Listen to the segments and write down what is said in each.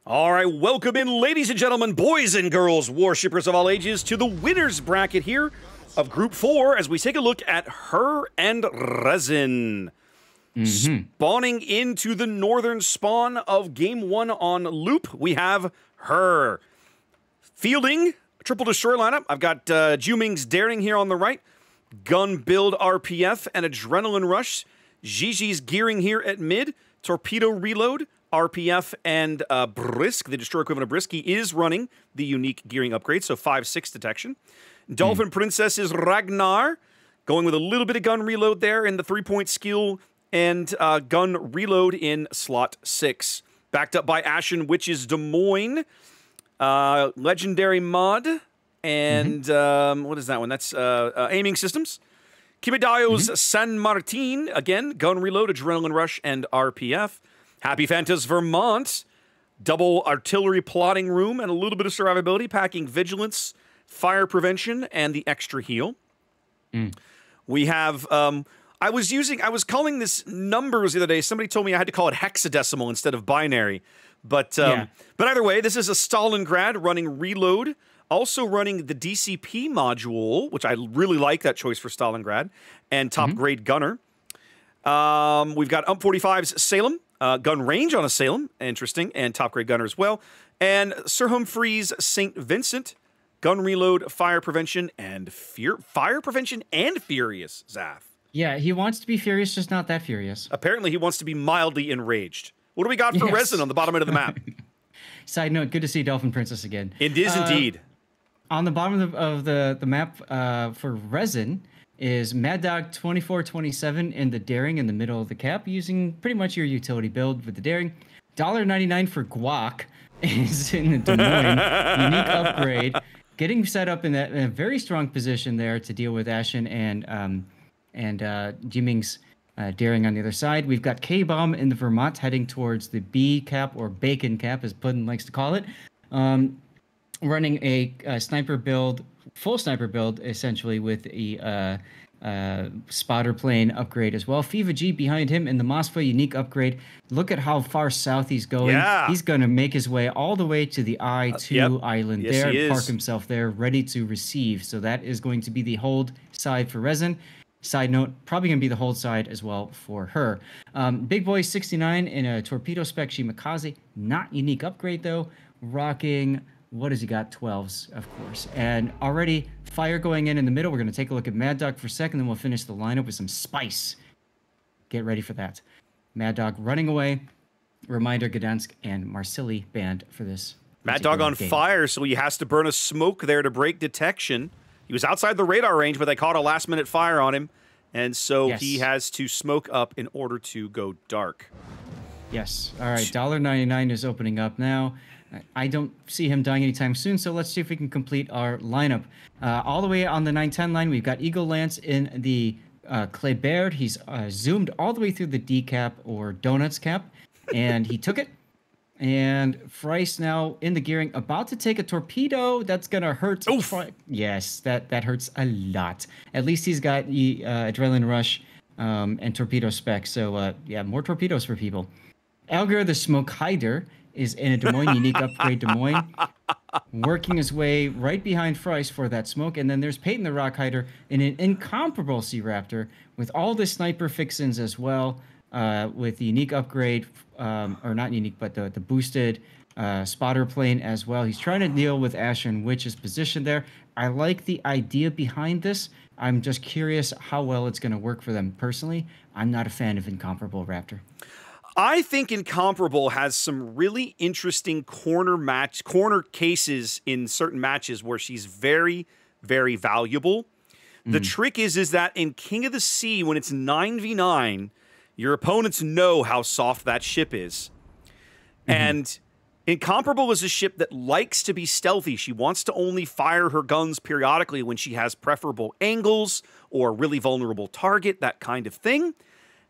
All right, welcome in, ladies and gentlemen, boys and girls, worshippers of all ages, to the winners bracket here of Group 4 as we take a look at Her and Resin. Spawning into the northern spawn of Game 1 on loop, we have Her. Fielding, triple destroy lineup. I've got Juming's Daring here on the right, Gun Build RPF and Adrenaline Rush. XG's Gearing here at mid, Torpedo Reload, RPF, and Brisk, the destroyer equivalent of Brisk. He is running the unique gearing upgrade, so 5/6 detection. Dolphin Princess is Ragnar, going with a little bit of gun reload there in the 3-point skill, and gun reload in slot 6. Backed up by Ashen Witch's Des Moines, legendary mod, and what is that one? That's aiming systems. Kimidayo's San Martin, again, gun reload, adrenaline rush, and RPF. Happy Fantas Vermont, double artillery plotting room and a little bit of survivability, packing vigilance, fire prevention, and the extra heal. We have, I was calling this numbers the other day. Somebody told me I had to call it hexadecimal instead of binary. But either way, this is a Stalingrad running reload, also running the DCP module, which I really like that choice for Stalingrad, and top grade gunner. We've got UMP-45's Salem. Gun range on a Salem, interesting, and top grade gunner as well. And Sir Humphrey's St. Vincent, gun reload, fire prevention, and fire prevention and furious, Zaf. Yeah, he wants to be furious, just not that furious. Apparently, he wants to be mildly enraged. What do we got for Resin on the bottom end of the map? Side note, good to see Dolphin Princess again. It is indeed. On the bottom of the map for Resin is Mad Dog 2427 in the Daring in the middle of the cap, using pretty much your utility build with the Daring. $1.99 for Guac is in the Des Moines. Unique upgrade. Getting set up in a very strong position there to deal with Ashen and Jiming's Daring on the other side. We've got K-Bomb in the Vermont heading towards the B cap, or Bacon cap, as Puddin likes to call it. Running a sniper build, full sniper build, essentially, with a spotter plane upgrade as well. Fiva G behind him in the Mosfa unique upgrade. Look at how far south he's going. Yeah. He's going to make his way all the way to the I-2 island there, he and park is. himself there, ready to receive. So that is going to be the hold side for Resin. Side note, probably going to be the hold side as well for her. Big Boy 69 in a torpedo spec Shimakaze. Not unique upgrade, though. Rocking, what has he got? 12s, of course. And already fire going in the middle. We're going to take a look at Mad Dog for a second, then we'll finish the lineup with some spice. Get ready for that. Mad Dog running away. Reminder, Gdansk and Marsilli banned for this. Mad Dog on fire, so he has to burn a smoke there to break detection. He was outside the radar range, but they caught a last-minute fire on him, and so he has to smoke up in order to go dark. Yes. All right, $1.99 is opening up now. I don't see him dying anytime soon, so let's see if we can complete our lineup. All the way on the 910 line, we've got Eagle Lance in the Kleber. He's zoomed all the way through the D cap, or Donuts cap, and he took it. And Fryce now in the gearing, about to take a torpedo. That's going to hurt. Yes, that hurts a lot. At least he's got the Adrenaline Rush and torpedo spec. So, yeah, more torpedoes for people. Alger, the Smoke Hider, is in a Des Moines unique upgrade Des Moines, working his way right behind Fryce for that smoke. And then there's Peyton, the Rock Hider, in an incomparable SeaRaptor with all the sniper fixins as well. With the unique upgrade, or not unique, but the boosted spotter plane as well. He's trying to deal with Ashen Witch's position there. I like the idea behind this. I'm just curious how well it's going to work for them. Personally, I'm not a fan of Incomparable Raptor. I think Incomparable has some really interesting corner cases in certain matches where she's very, very valuable. The trick is that in King of the Sea, when it's 9v9, your opponents know how soft that ship is. And Incomparable is a ship that likes to be stealthy. She wants to only fire her guns periodically when she has preferable angles or a really vulnerable target, that kind of thing.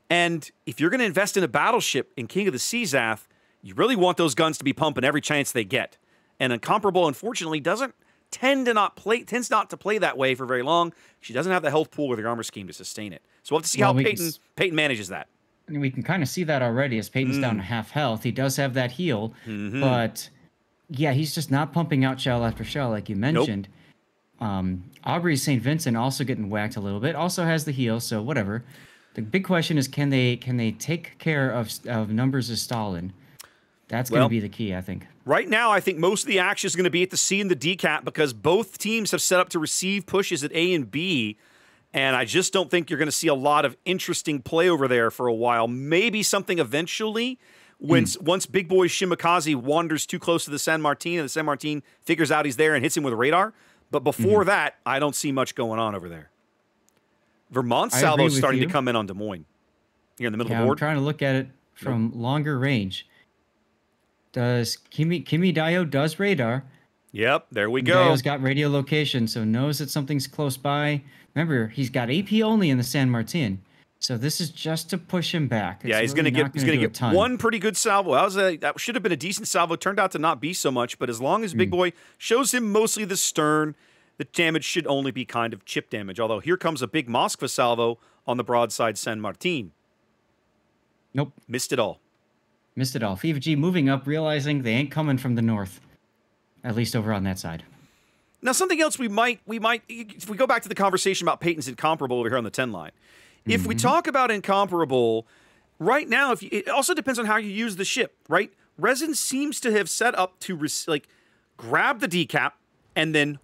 And if you're going to invest in a battleship in King of the Sea, Zath, you really want those guns to be pumping every chance they get. And Incomparable, unfortunately, tends not to play that way for very long. She doesn't have the health pool or the armor scheme to sustain it. So we'll have to see how Peyton manages that. And we can kind of see that already as Peyton's down to half health. He does have that heal, but yeah, he's just not pumping out shell after shell like you mentioned. Aubrey St. Vincent also getting whacked a little bit. Also has the heal, so whatever. The big question is, can they take care of numbers of Stalin? That's going to be the key, I think. Right now, I think most of the action is going to be at the C and the D cap because both teams have set up to receive pushes at A and B. And I just don't think you're going to see a lot of interesting play over there for a while. Maybe something eventually once Big Boy Shimakaze wanders too close to the San Martin and the San Martin figures out he's there and hits him with a radar. But before that, I don't see much going on over there. Vermont salvo is starting to come in on Des Moines. Here in the middle of the board. I'm trying to look at it from longer range. Does Kimi Dio does radar. Yep, there we go. Dio's got radio location, so knows that something's close by. Remember, he's got AP only in the San Martin, so this is just to push him back. Yeah, he's going to get one pretty good salvo. That should have been a decent salvo. Turned out to not be so much, but as long as Big Boy shows him mostly the stern, the damage should only be kind of chip damage. Although here comes a big Moskva salvo on the broadside San Martin. Nope, missed it all. Missed it all. FIFA G moving up, realizing they ain't coming from the north. At least over on that side. Now, something else we might, if we go back to the conversation about Peyton's incomparable over here on the 10 line. If we talk about incomparable, right now, it also depends on how you use the ship, right? Resin seems to have set up to grab the decap and then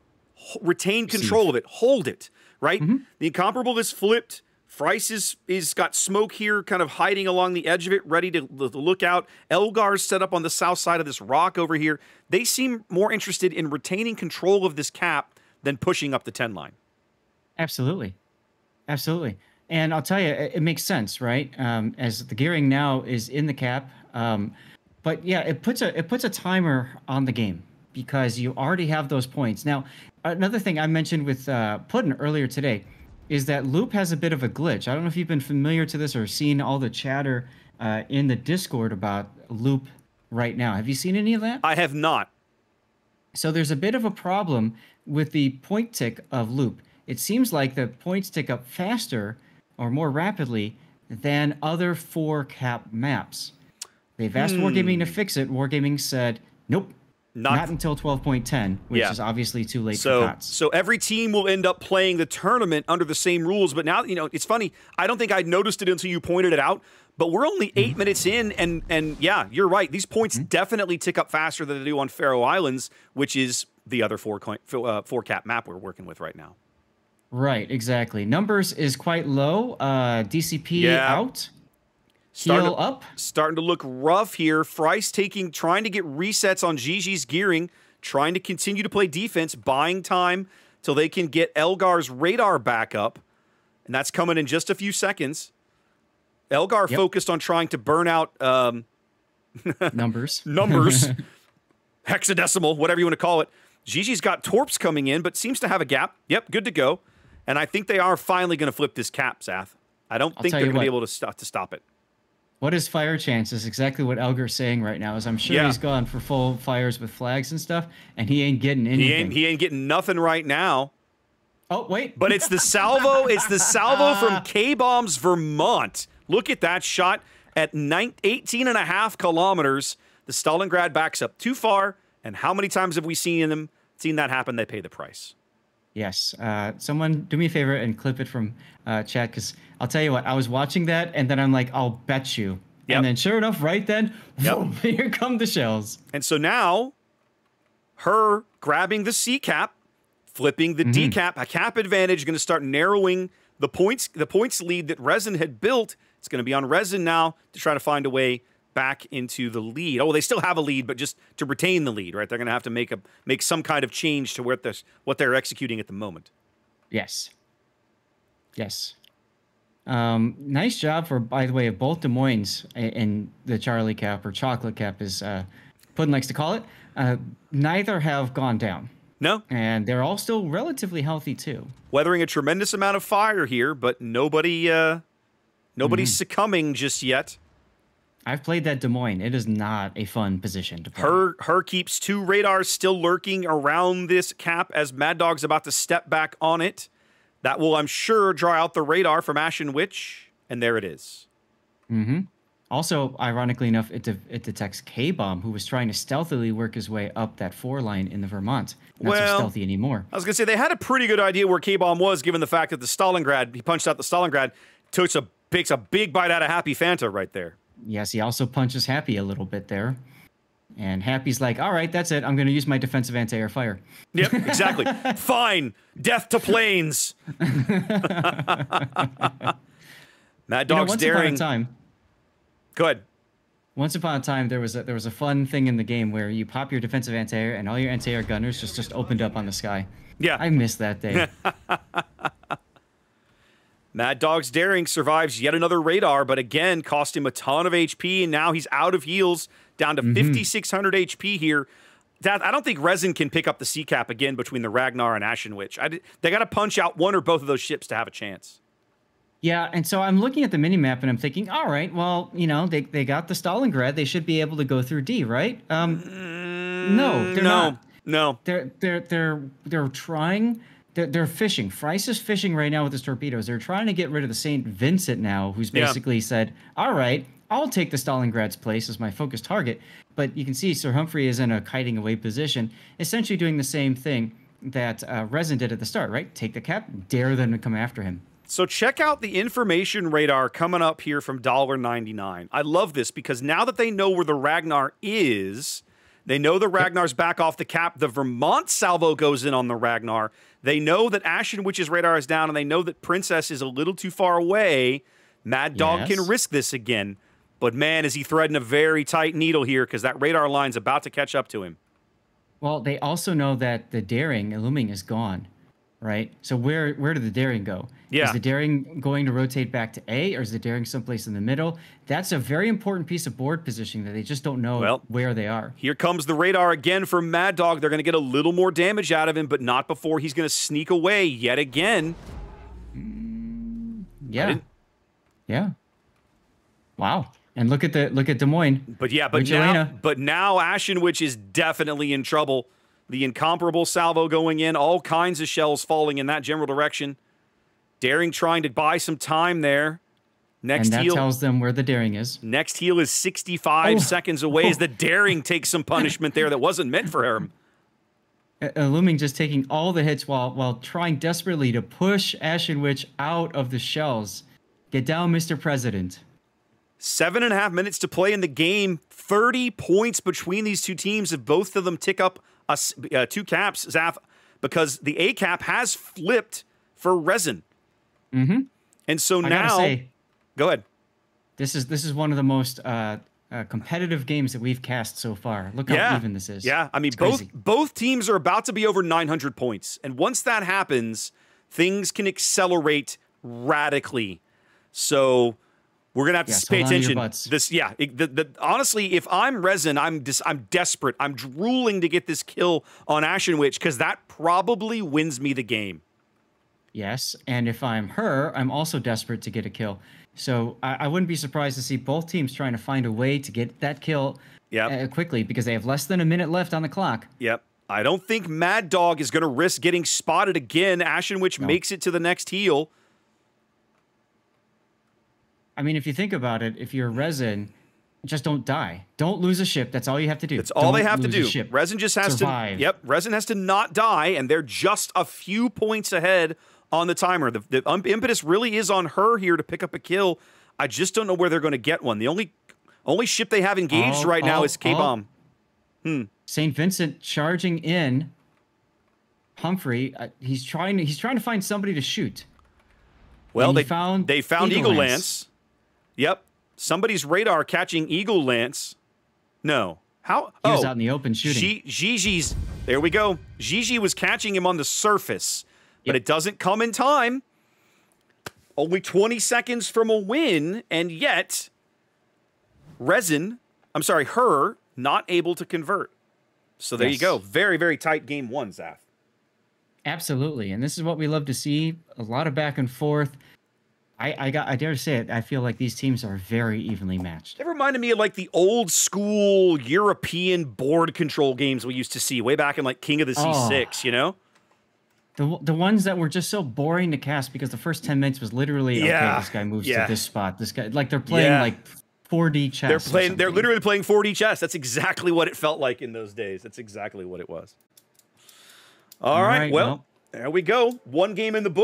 retain control of it, hold it, right? The incomparable is flipped. Fryce is got smoke here, kind of hiding along the edge of it, ready to look out. Elgar's set up on the south side of this rock over here. They seem more interested in retaining control of this cap than pushing up the 10 line. Absolutely. Absolutely. And I'll tell you, it makes sense, right? As the gearing now is in the cap. But yeah, it puts a timer on the game because you already have those points. Now, another thing I mentioned with Puddin earlier today is that Loop has a bit of a glitch. I don't know if you've been familiar to this or seen all the chatter in the Discord about Loop right now. Have you seen any of that? I have not. So there's a bit of a problem with the point tick of Loop. It seems like the points tick up faster or more rapidly than other 4-cap maps. They've asked Wargaming to fix it. Wargaming said, nope. Not until 12.10, which is obviously too late for COTS. So every team will end up playing the tournament under the same rules. But now, it's funny. I don't think I'd noticed it until you pointed it out. But we're only 8 minutes in, and yeah, you're right. These points definitely tick up faster than they do on Faroe Islands, which is the other 4-cap map we're working with right now. Right, exactly. Numbers is quite low. DCP out. Heal up. Starting to look rough here. Fryce trying to get resets on Gigi's gearing, trying to continue to play defense, buying time till they can get Elgar's radar back up. And that's coming in just a few seconds. Elgar focused on trying to burn out numbers. Hexadecimal, whatever you want to call it. Gigi's got Torps coming in, but seems to have a gap. Yep, good to go. And I think they are finally going to flip this cap, Zath. I don't think they're going to be able to stop it. What is fire chances? Exactly what Elgar's saying right now is I'm sure he's gone for full fires with flags and stuff, and he ain't getting anything. He ain't getting nothing right now. Oh, wait. But it's the salvo. It's the salvo from K-Bombs Vermont. Look at that shot at 18.5 kilometers. The Stalingrad backs up too far, and how many times have we seen that happen? They pay the price. Yes. Someone do me a favor and clip it from chat, because I'll tell you what, I was watching that, and then I'm like, I'll bet you. Yep. And then sure enough, right then, boom, here come the shells. And so now, her grabbing the C cap, flipping the D cap, a cap advantage, going to start narrowing the points lead that Resin had built. It's going to be on Resin now to try to find a way back into the lead. Oh, they still have a lead, but just to retain the lead, right? They're going to have to make some kind of change to what they're executing at the moment. Yes. Yes. Nice job by the way, of both Des Moines and the Charlie cap, or chocolate cap, as Puddin likes to call it. Neither have gone down. No. And they're all still relatively healthy, too. Weathering a tremendous amount of fire here, but nobody's succumbing just yet. I've played that Des Moines. It is not a fun position to play. Her keeps 2 radars still lurking around this cap as Mad Dog's about to step back on it. That will, I'm sure, draw out the radar from Ashen Witch, and there it is. Mm-hmm. Also, ironically enough, it detects K-Bomb, who was trying to stealthily work his way up that 4 line in the Vermont. Not so stealthy anymore. I was going to say, they had a pretty good idea where K-Bomb was, given the fact that the Stalingrad, he punched out the Stalingrad, takes a big bite out of Happy Fanta right there. Yes, he also punches Happy a little bit there. And Happy's like, all right, that's it. I'm going to use my defensive anti-air fire. Yep, exactly. Fine. Death to planes. Mad Dog's daring. Once upon a time. Go ahead. Once upon a time, there was a fun thing in the game where you pop your defensive anti-air and all your anti-air gunners just opened up on the sky. Yeah. I missed that day. Mad Dog's daring survives yet another radar, but again, cost him a ton of HP, and now he's out of heals, down to 5,600 HP here. I don't think Resin can pick up the sea cap again between the Ragnar and Ashen Witch. They got to punch out one or both of those ships to have a chance. Yeah, and so I'm looking at the minimap and I'm thinking, all right, well, you know, they got the Stalingrad. They should be able to go through D, right? No, they're not. No. They're trying. They're fishing. Fryce is fishing right now with his torpedoes. They're trying to get rid of the St. Vincent now, who's basically said, all right, I'll take the Stalingrad's place as my focus target. But you can see Sir Humphrey is in a kiting away position, essentially doing the same thing that Resin did at the start, right? Take the cap, dare them to come after him. So check out the information radar coming up here from $1.99. I love this because now that they know where the Ragnar is, they know the Ragnar's back off the cap. The Vermont salvo goes in on the Ragnar. They know that Ashen Witch's radar is down, and they know that Princess is a little too far away. Mad Dog can risk this again. But man, is he threading a very tight needle here because that radar line's about to catch up to him. Well, they also know that the daring Illuming is gone, right? So where did the daring go? Yeah. Is the daring going to rotate back to A, or is the daring someplace in the middle? That's a very important piece of board positioning that they just don't know where they are. Here comes the radar again from Mad Dog. They're going to get a little more damage out of him, but not before he's going to sneak away yet again. Yeah. Yeah. Wow. And look at Des Moines. But now Ashen Witch is definitely in trouble. The incomparable salvo going in, all kinds of shells falling in that general direction. Daring trying to buy some time there. And that tells them where the daring is. Next heal is 65 seconds away as the daring takes some punishment there that wasn't meant for him. Illuming just taking all the hits while trying desperately to push Ashen Witch out of the shells. Get down, Mr. President. 7.5 minutes to play in the game. 30 points between these two teams if both of them tick up 2 caps, Zaf, because the A cap has flipped for Resin. Mm-hmm. And so now, go ahead. This is one of the most competitive games that we've cast so far. Look how even this is. Yeah, I mean, both teams are about to be over 900 points. And once that happens, things can accelerate radically. So we're going to have to pay attention. Honestly, if I'm Resin, I'm desperate. I'm drooling to get this kill on Ashen Witch because that probably wins me the game. Yes, and if I'm her, I'm also desperate to get a kill. So I wouldn't be surprised to see both teams trying to find a way to get that kill quickly because they have less than a minute left on the clock. Yep. I don't think Mad Dog is going to risk getting spotted again. Ashen Witch makes it to the next heal. I mean, if you think about it, if you're Resin, just don't die. Don't lose a ship. That's all you have to do. That's all they have to do. Resin just has survive. to. Yep. Resin has to not die, and they're just a few points ahead on the timer. The impetus really is on her here to pick up a kill. I just don't know where they're going to get one. The only ship they have engaged right now is K-Bomb. St. Vincent charging in. Humphrey, he's trying to find somebody to shoot. Well, they found Eagle Lance. Yep. Somebody's radar catching Eagle Lance. No. How? He was out in the open shooting. Gigi's. There we go. Gigi was catching him on the surface, but it doesn't come in time. Only 20 seconds from a win, and yet her, not able to convert. So there you go. Very, very tight game one, Zaf. Absolutely. And this is what we love to see. A lot of back and forth. I dare to say it, I feel like these teams are very evenly matched. It reminded me of like the old school European board control games we used to see way back in like King of the Sea 6, you know? The ones that were just so boring to cast because the first 10 minutes was literally okay. This guy moves to this spot. This guy, like they're playing like 4D chess. They're literally playing 4D chess. That's exactly what it felt like in those days. That's exactly what it was. All right. Well, there we go. One game in the book.